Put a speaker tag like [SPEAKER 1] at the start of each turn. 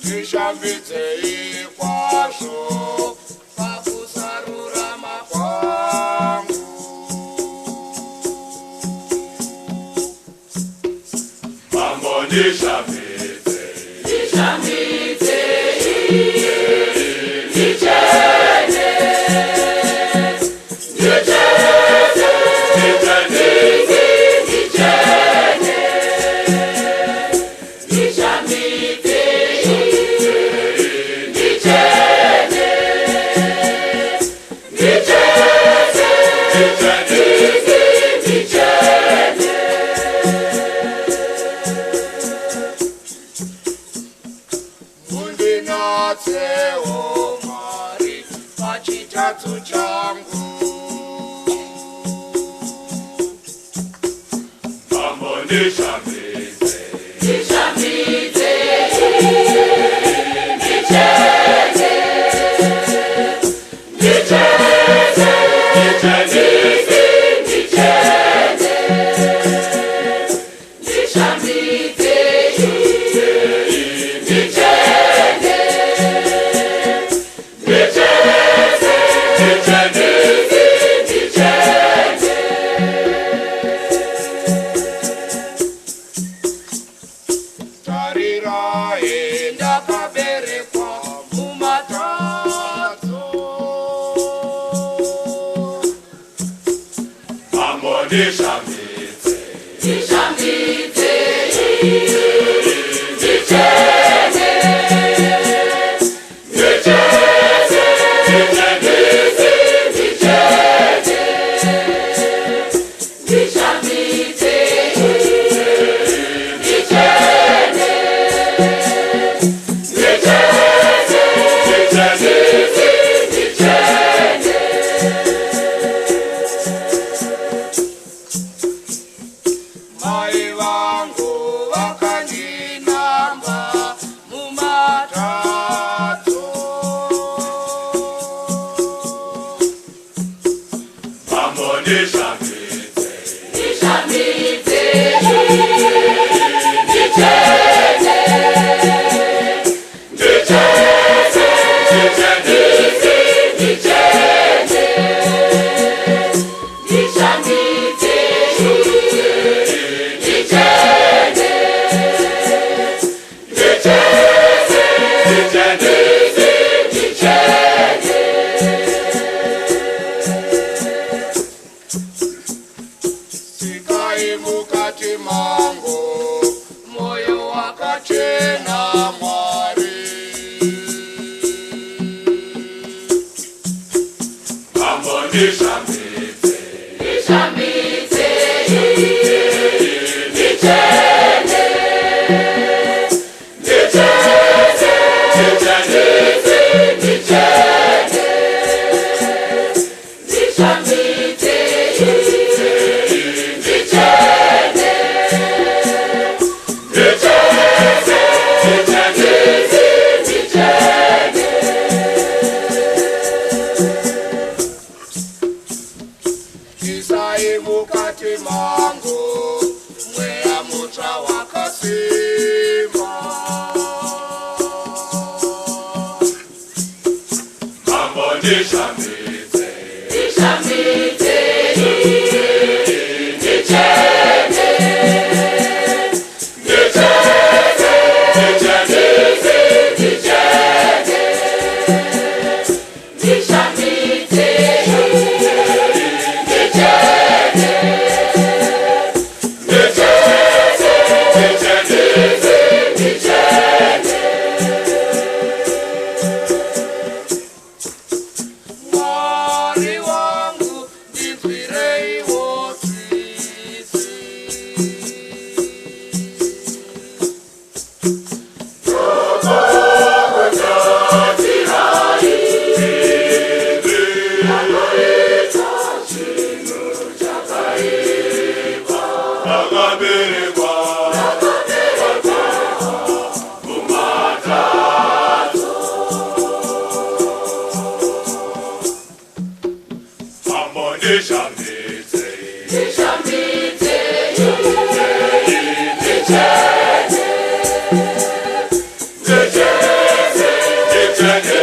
[SPEAKER 1] Zvishambidze kwazvo pakusarurama kwangu. Mambo ndishambidze, ndishambidze, ndichene, ndichene, ndichene, ndichene, ndishambidze, ndichene, ndichene, ndichene. Mundinatsewo Mwari pachitatu changu. Mambo ndishambidze, ndishambidze, ndichene, ndichene, ndichene, ndichene, ndishambidze, Tarirae ndakaberekwa mumatadzo. Mambo ndishambidze, ndishambidze, ndichene, ndichene, ndichene, ndichene, ndishambidze, ndichene, mai vangu vakandinamba mumatadzo. Mambo ndishambidze, ndishambidze, ndichene, ndichene, ndichene, ndichene, ndishambidze, ndichene, ndichene, ndichene. Sikai mukati mangu moyo wakachena Mwari. Mambo ndishambidze, ndishambidze, ndichene, ndichene, ndichene, ndichene, ndishambidze, ndichene, Isai mukati mangu mweya mutsva wakasimba. Mambo ndishambidze, ndishambidze, ndichene, ndichene, ndichene, ndichene, ndishambidze, Mwari wangu ndinzwireiwo tsitsi. Akaita chinhu chakaipa, akaberekwa mumatadzo. Mambo ndishambidze, ndishambidze, ndichene, ndichene, Chene